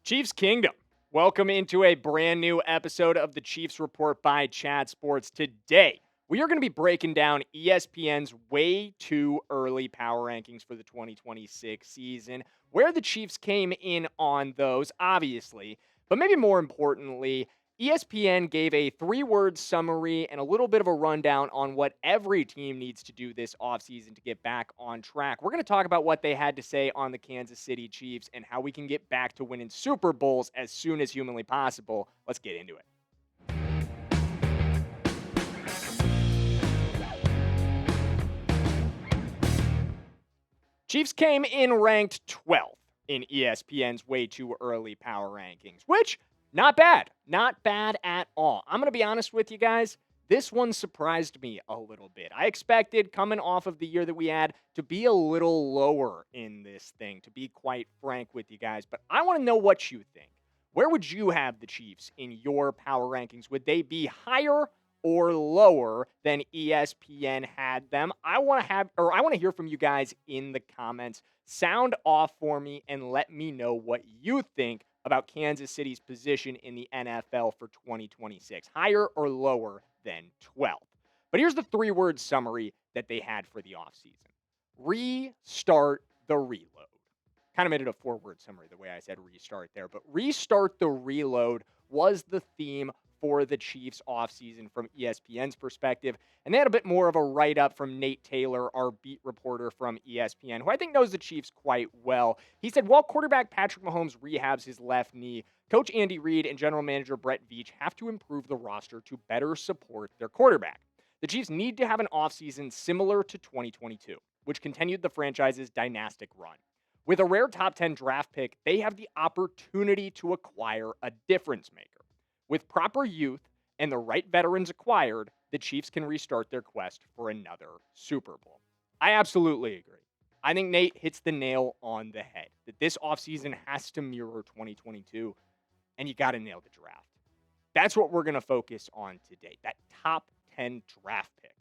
Chiefs Kingdom. Welcome into a brand new episode of the Chiefs Report by Chat Sports. Today, we are going to be breaking down ESPN's way too early power rankings for the 2026 season, where the Chiefs came in on those, obviously, but maybe more importantly, ESPN gave a three-word summary and a little bit of a rundown on what every team needs to do this offseason to get back on track. We're going to talk about what they had to say on the Kansas City Chiefs and how we can get back to winning Super Bowls as soon as humanly possible. Let's get into it. Chiefs came in ranked 12th in ESPN's way too early power rankings, which not bad. Not bad at all. I'm going to be honest with you guys. This one surprised me a little bit. I expected, coming off of the year that we had, to be a little lower in this thing, to be quite frank with you guys. But I want to know what you think. Where would you have the Chiefs in your power rankings? Would they be higher or lower than ESPN had them? I want to hear from you guys in the comments. Sound off for me and let me know what you think about Kansas City's position in the NFL for 2026. Higher or lower than 12th. But here's the three-word summary that they had for the offseason. Restart the reload. Kind of made it a four-word summary the way I said restart there, but restart the reload was the theme for the Chiefs offseason from ESPN's perspective. And they had a bit more of a write-up from Nate Taylor, our beat reporter from ESPN, who I think knows the Chiefs quite well. He said, while quarterback Patrick Mahomes rehabs his left knee, Coach Andy Reid and general manager Brett Veach have to improve the roster to better support their quarterback. The Chiefs need to have an offseason similar to 2022, which continued the franchise's dynastic run. With a rare top 10 draft pick, they have the opportunity to acquire a difference maker. With proper youth and the right veterans acquired, the Chiefs can restart their quest for another Super Bowl. I absolutely agree. I think Nate hits the nail on the head that this offseason has to mirror 2022, and you got to nail the draft. That's what we're going to focus on today, that top 10 draft pick.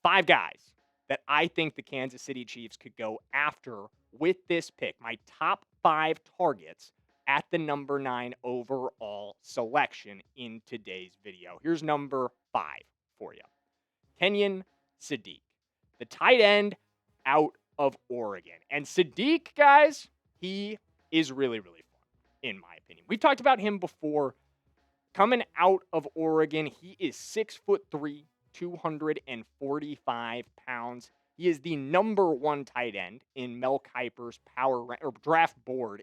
5 guys that I think the Kansas City Chiefs could go after with this pick. My top 5 targets at the number 9 overall selection in today's video. Here's number 5 for you. Kenyon Sadiq, the tight end out of Oregon. And Sadiq, guys, he is really, really fun, in my opinion. We've talked about him before. Coming out of Oregon, he is 6'3", 245 pounds. He is the number 1 tight end in Mel Kiper's draft board,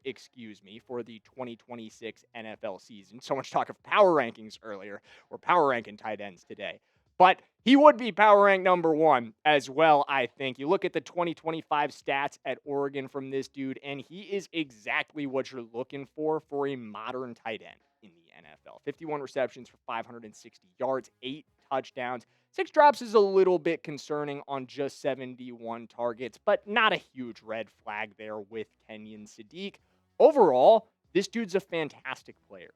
for the 2026 NFL season. So much talk of power rankings earlier. We're power ranking tight ends today. But he would be power ranked number 1 as well, I think. You look at the 2025 stats at Oregon from this dude, and he is exactly what you're looking for a modern tight end in the NFL. 51 receptions for 560 yards, 8 touchdowns. 6 drops is a little bit concerning on just 71 targets, but not a huge red flag there with Kenyon Sadiq. Overall, this dude's a fantastic player.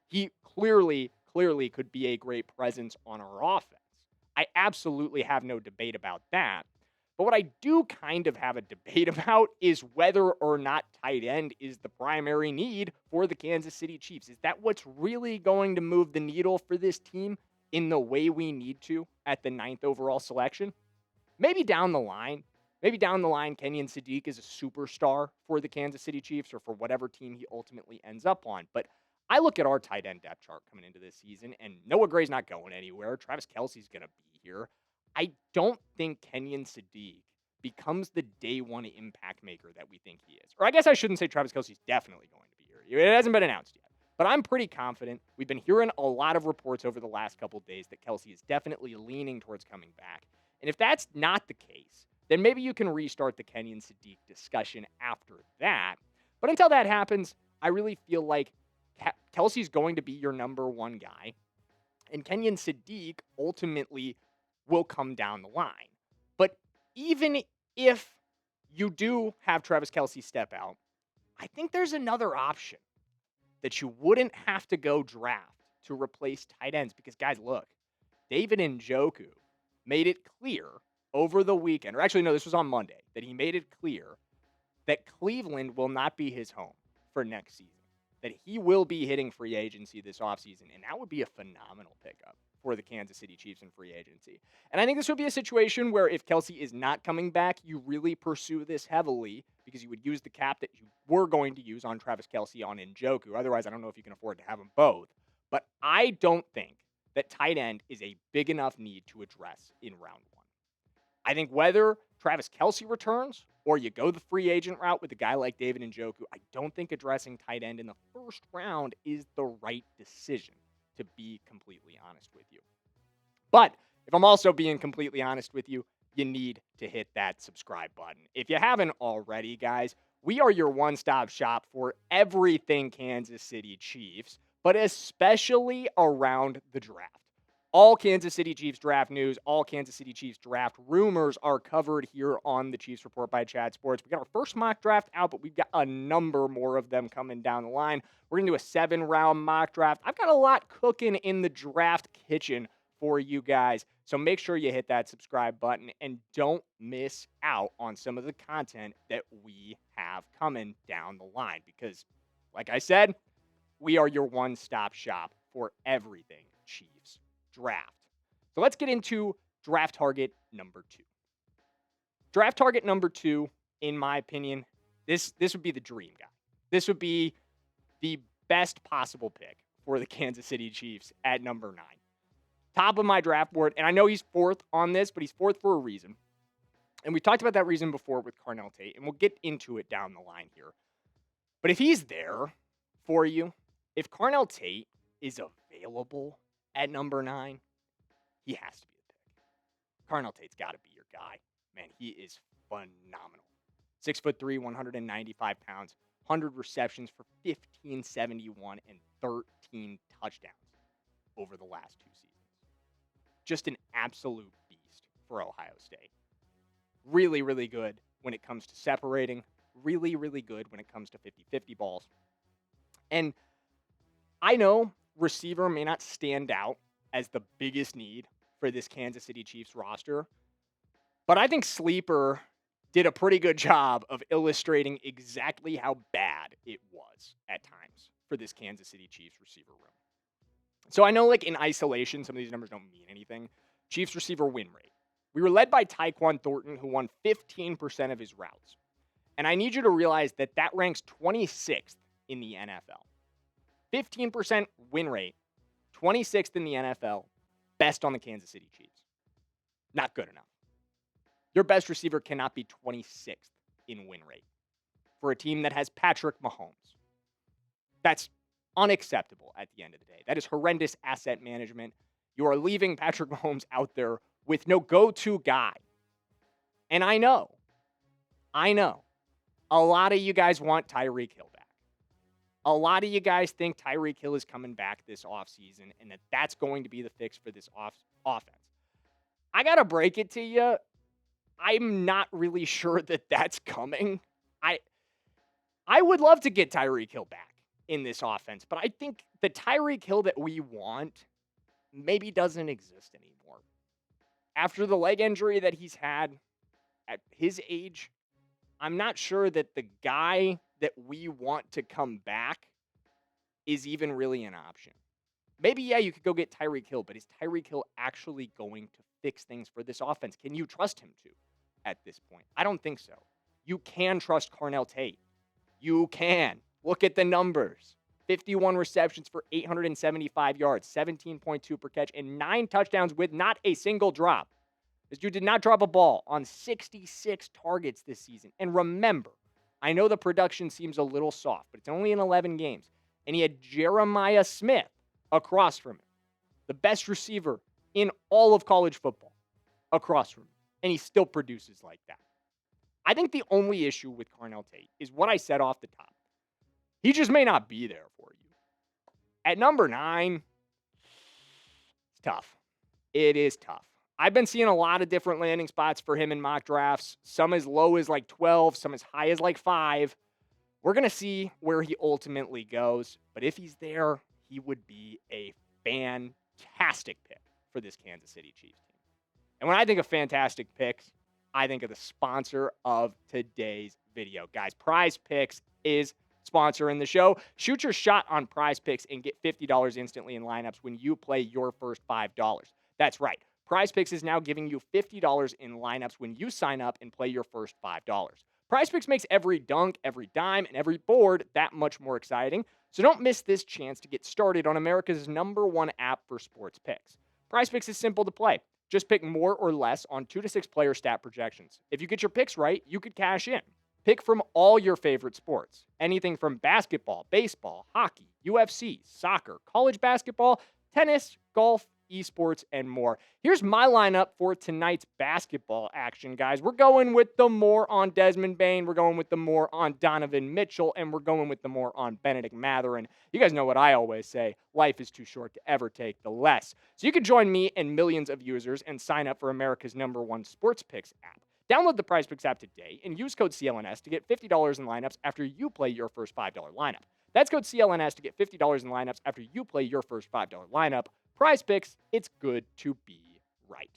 He clearly could be a great presence on our offense. I absolutely have no debate about that. But what I do kind of have a debate about is whether or not tight end is the primary need for the Kansas City Chiefs. Is that what's really going to move the needle for this team in the way we need to at the 9th overall selection? Maybe down the line, Kenyon Sadiq is a superstar for the Kansas City Chiefs or for whatever team he ultimately ends up on. But I look at our tight end depth chart coming into this season, and Noah Gray's not going anywhere. Travis Kelce's going to be here. I don't think Kenyon Sadiq becomes the day 1 impact maker that we think he is. Or I guess I shouldn't say Travis Kelce's definitely going to be here. It hasn't been announced yet. But I'm pretty confident. We've been hearing a lot of reports over the last couple of days that Kelce is definitely leaning towards coming back. And if that's not the case, then maybe you can restart the Kenyon Sadiq discussion after that. But until that happens, I really feel like Kelce's going to be your number 1 guy. And Kenyon Sadiq ultimately will come down the line. But even if you do have Travis Kelce step out, I think there's another option that you wouldn't have to go draft to replace tight ends. Because, guys, look, David Njoku made it clear over the weekend, or actually, no, this was on Monday, that he made it clear that Cleveland will not be his home for next season. that he will be hitting free agency this offseason, and that would be a phenomenal pickup for the Kansas City Chiefs in free agency. And I think this would be a situation where if Kelce is not coming back, you really pursue this heavily because you would use the cap that you were going to use on Travis Kelce on Njoku. Otherwise, I don't know if you can afford to have them both. But I don't think that tight end is a big enough need to address in round one. I think whether Travis Kelce returns or you go the free agent route with a guy like David Njoku, I don't think addressing tight end in the first round is the right decision, to be completely honest with you. But if I'm also being completely honest with you, you need to hit that subscribe button. If you haven't already, guys, we are your one-stop shop for everything Kansas City Chiefs, but especially around the draft. All Kansas City Chiefs draft news, all Kansas City Chiefs draft rumors are covered here on the Chiefs Report by Chad Sports. We got our first mock draft out, but we've got a number more of them coming down the line. We're going to do a 7-round mock draft. I've got a lot cooking in the draft kitchen for you guys. So make sure you hit that subscribe button and don't miss out on some of the content that we have coming down the line. Because, like I said, we are your one-stop shop for everything Chiefs draft. So let's get into draft target number 2. Draft target number 2, in my opinion, this would be the dream guy. This would be the best possible pick for the Kansas City Chiefs at number 9. Top of my draft board, and I know he's 4th on this, but he's 4th for a reason. And we talked about that reason before with Carnell Tate, and we'll get into it down the line here. But if he's there for you, if Carnell Tate is available at number 9, he has to be the pick. Carnell Tate's got to be your guy. Man, he is phenomenal. 6'3", 195 pounds, 100 receptions for 1,571 and 13 touchdowns over the last 2 seasons. Just an absolute beast for Ohio State. Really, really good when it comes to separating. Really, really good when it comes to 50-50 balls. And I know receiver may not stand out as the biggest need for this Kansas City Chiefs roster, but I think Sleeper did a pretty good job of illustrating exactly how bad it was at times for this Kansas City Chiefs receiver room. So I know, like, in isolation, some of these numbers don't mean anything. Chiefs receiver win rate. We were led by Tyquan Thornton, who won 15% of his routes. And I need you to realize that that ranks 26th in the NFL. 15% win rate, 26th in the NFL, best on the Kansas City Chiefs. Not good enough. Your best receiver cannot be 26th in win rate for a team that has Patrick Mahomes. That's unacceptable at the end of the day. That is horrendous asset management. You are leaving Patrick Mahomes out there with no go-to guy. And I know, a lot of you guys want Tyreek Hill back. A lot of you guys think Tyreek Hill is coming back this offseason and that that's going to be the fix for this offense. I got to break it to you. I'm not really sure that that's coming. I would love to get Tyreek Hill back in this offense, but I think the Tyreek Hill that we want maybe doesn't exist anymore. After the leg injury that he's had at his age, I'm not sure that the guy that we want to come back is even really an option. Maybe, yeah, you could go get Tyreek Hill, but is Tyreek Hill actually going to fix things for this offense? Can you trust him to at this point? I don't think so. You can trust Carnell Tate. You can. Look at the numbers. 51 receptions for 875 yards, 17.2 per catch, and 9 touchdowns with not a single drop. This dude did not drop a ball on 66 targets this season. And remember, I know the production seems a little soft, but it's only in 11 games. And he had Jeremiyah Smith across from him, the best receiver in all of college football across from him. And he still produces like that. I think the only issue with Carnell Tate is what I said off the top. He just may not be there for you. At number 9, it's tough. It is tough. I've been seeing a lot of different landing spots for him in mock drafts. Some as low as like 12, some as high as like 5. We're going to see where he ultimately goes. But if he's there, he would be a fantastic pick for this Kansas City Chiefs team. And when I think of fantastic picks, I think of the sponsor of today's video. Guys, Prize Picks is sponsor in the show. Shoot your shot on Prize Picks and get $50 instantly in lineups when you play your first $5. That's right. Prize Picks is now giving you $50 in lineups when you sign up and play your first $5. Prize Picks makes every dunk, every dime, and every board that much more exciting. So don't miss this chance to get started on America's #1 app for sports picks. Prize Picks is simple to play. Just pick more or less on 2 to 6 player stat projections. If you get your picks right, you could cash in. Pick from all your favorite sports. Anything from basketball, baseball, hockey, UFC, soccer, college basketball, tennis, golf, esports, and more. Here's my lineup for tonight's basketball action, guys. We're going with the more on Desmond Bain. We're going with the more on Donovan Mitchell. And we're going with the more on Benedict Mathurin. You guys know what I always say. Life is too short to ever take the less. So you can join me and millions of users and sign up for America's #1 sports picks app. Download the Prize Picks app today and use code CLNS to get $50 in lineups after you play your first $5 lineup. That's code CLNS to get $50 in lineups after you play your first $5 lineup. Prize Picks, it's good to be right.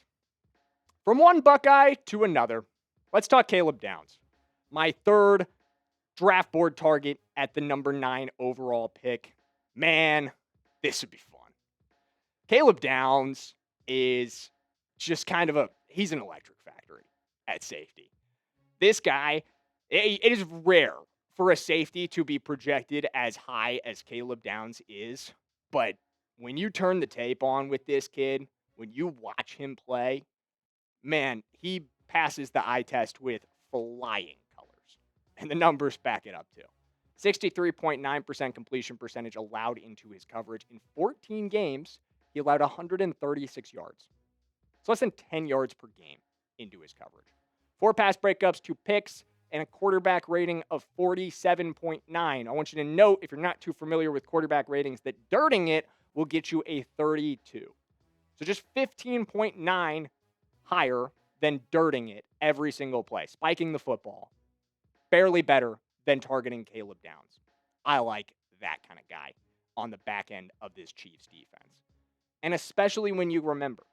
From one Buckeye to another, let's talk Caleb Downs. My third draft board target at the #9 overall pick. Man, this would be fun. Caleb Downs is just he's an electric factory at safety. This guy, it is rare for a safety to be projected as high as Caleb Downs is, but when you turn the tape on with this kid, when you watch him play, man, he passes the eye test with flying colors. And the numbers back it up too. 63.9% completion percentage allowed into his coverage. In 14 games, he allowed 136 yards. It's less than 10 yards per game into his coverage. 4 pass breakups, 2 picks, and a quarterback rating of 47.9. I want you to note, if you're not too familiar with quarterback ratings, that dirting it will get you a 32. So just 15.9 higher than dirting it every single play. Spiking the football. Barely better than targeting Caleb Downs. I like that kind of guy on the back end of this Chiefs defense. And especially when you remember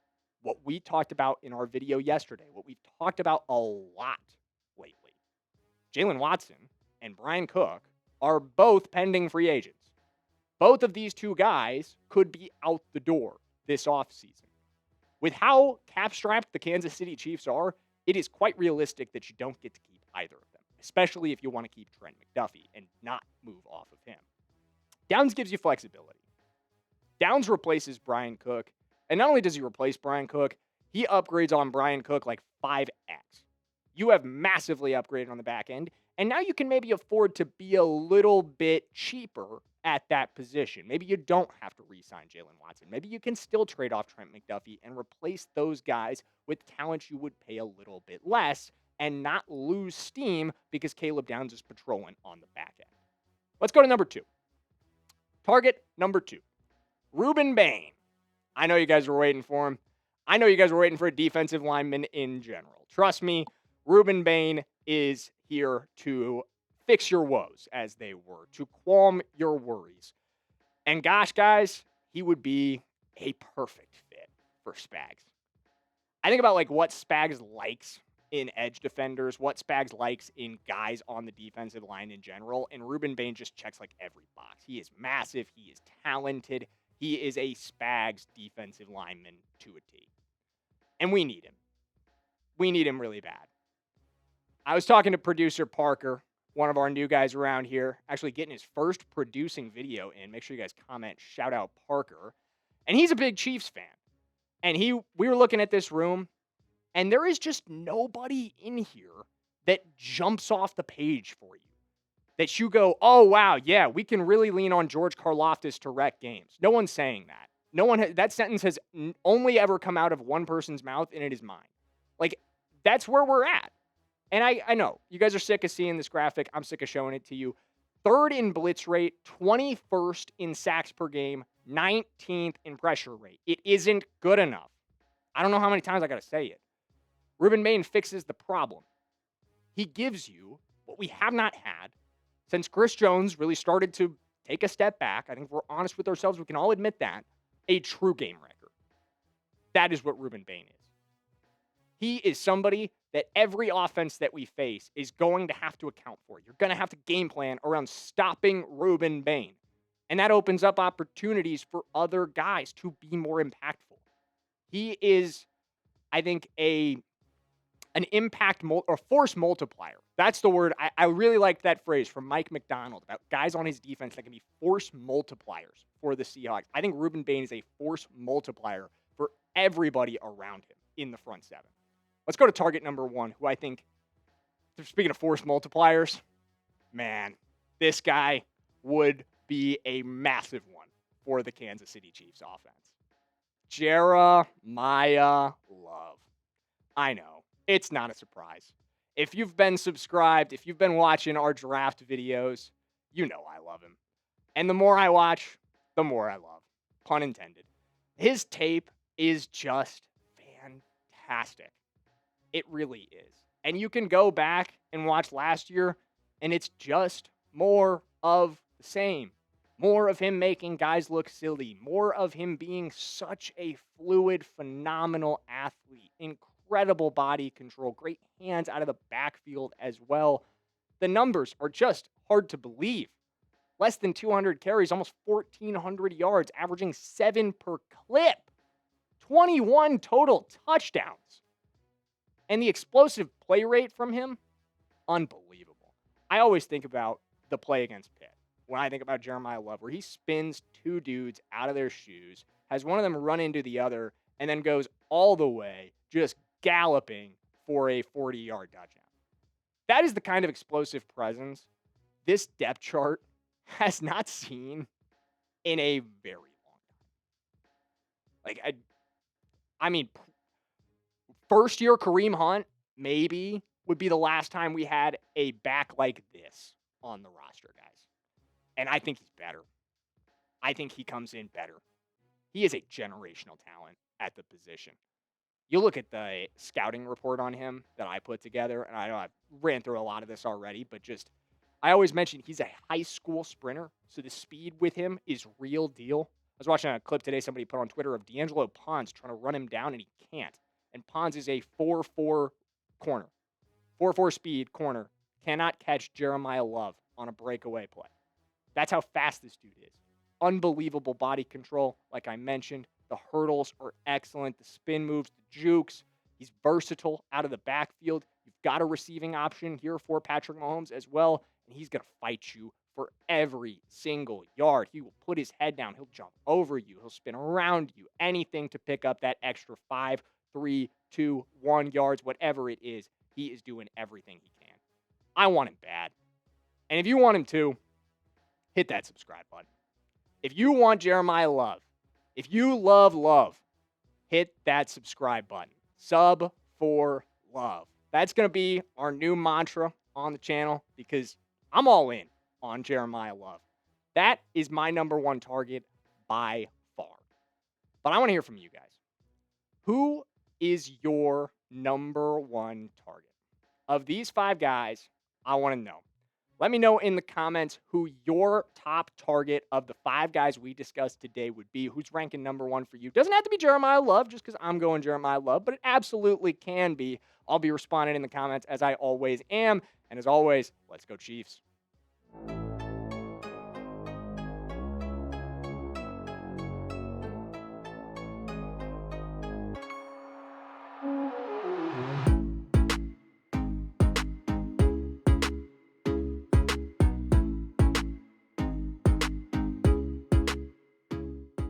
what we talked about in our video yesterday, what we've talked about a lot lately. Jalen Watson and Brian Cook are both pending free agents. Both of these two guys could be out the door this offseason. With how cap-strapped the Kansas City Chiefs are, it is quite realistic that you don't get to keep either of them, especially if you want to keep Trent McDuffie and not move off of him. Downs gives you flexibility. Downs replaces Brian Cook, and not only does he replace Brian Cook, he upgrades on Brian Cook like 5x. You have massively upgraded on the back end, and now you can maybe afford to be a little bit cheaper at that position. Maybe you don't have to re-sign Jalen Watson. Maybe you can still trade off Trent McDuffie and replace those guys with talent you would pay a little bit less and not lose steam because Caleb Downs is patrolling on the back end. Let's go to number 2. Target number 2. Rueben Bain. I know you guys were waiting for him. I know you guys were waiting for a defensive lineman in general. Trust me, Rueben Bain is here to fix your woes, as they were, to calm your worries. And gosh, guys, he would be a perfect fit for Spags. I think about like what Spags likes in edge defenders, what Spags likes in guys on the defensive line in general, and Rueben Bain just checks like every box. He is massive. He is talented. He is a Spags defensive lineman to a T. And we need him. We need him really bad. I was talking to producer Parker, one of our new guys around here, actually getting his first producing video in. Make sure you guys comment, shout out Parker. And he's a big Chiefs fan. And we were looking at this room, and there is just nobody in here that jumps off the page for you. That you go, oh, wow, yeah, we can really lean on George Karlaftis to wreck games. No one's saying that. That sentence has only ever come out of one person's mouth, and it is mine. Like, that's where we're at. And I know, you guys are sick of seeing this graphic. I'm sick of showing it to you. 3rd in blitz rate, 21st in sacks per game, 19th in pressure rate. It isn't good enough. I don't know how many times I got to say it. Rueben Bain fixes the problem. He gives you what we have not had since Chris Jones really started to take a step back. I think if we're honest with ourselves, we can all admit that. A true game record. That is what Rueben Bain is. He is somebody that every offense that we face is going to have to account for. You're going to have to game plan around stopping Rueben Bain. And that opens up opportunities for other guys to be more impactful. He is, I think, an impact or force multiplier. That's the word. I really liked that phrase from Mike McDonald about guys on his defense that can be force multipliers for the Seahawks. I think Rueben Bain is a force multiplier for everybody around him in the front seven. Let's go to target number one, who I think, speaking of force multipliers, man, this guy would be a massive one for the Kansas City Chiefs offense. Jeremiyah Love. I know, it's not a surprise. If you've been subscribed, if you've been watching our draft videos, you know I love him. And the more I watch, the more I love. Pun intended. His tape is just fantastic. It really is. And you can go back and watch last year, and it's just more of the same. More of him making guys look silly. More of him being such a fluid, phenomenal athlete. Incredible body control. Great hands out of the backfield as well. The numbers are just hard to believe. Less than 200 carries, almost 1,400 yards, averaging 7 per clip. 21 total touchdowns. And the explosive play rate from him, unbelievable. I always think about the play against Pitt when I think about Jeremiyah Love, where he spins two dudes out of their shoes, has one of them run into the other, and then goes all the way, just galloping for a 40-yard touchdown. That is the kind of explosive presence this depth chart has not seen in a very long time. I mean, first year Kareem Hunt, maybe, would be the last time we had a back like this on the roster, guys. And I think he's better. I think he comes in better. He is a generational talent at the position. You look at the scouting report on him that I put together, and I know I've ran through a lot of this already, but I always mention he's a high school sprinter, so the speed with him is real deal. I was watching a clip today somebody put on Twitter of D'Angelo Pons trying to run him down, and he can't. And Pons is a 4-4 corner. 4-4 speed corner. Cannot catch Jeremiyah Love on a breakaway play. That's how fast this dude is. Unbelievable body control, like I mentioned. The hurdles are excellent. The spin moves, the jukes. He's versatile out of the backfield. You've got a receiving option here for Patrick Mahomes as well, and he's going to fight you for every single yard. He will put his head down. He'll jump over you. He'll spin around you. Anything to pick up that extra 5, 3, 2, 1 yards, whatever it is, he is doing everything he can. I want him bad. And if you want him too, hit that subscribe button. If you want Jeremiyah Love, if you love Love, hit that subscribe button. Sub for Love. That's going to be our new mantra on the channel because I'm all in on Jeremiyah Love. That is my number one target by far. But I want to hear from you guys. Who is your number one target? Of these 5 guys, I want to know. Let me know in the comments who your top target of the 5 guys we discussed today would be. Who's ranking number 1 for you? Doesn't have to be Jeremiyah Love just because I'm going Jeremiyah Love, but it absolutely can be. I'll be responding in the comments as I always am. And as always, let's go Chiefs.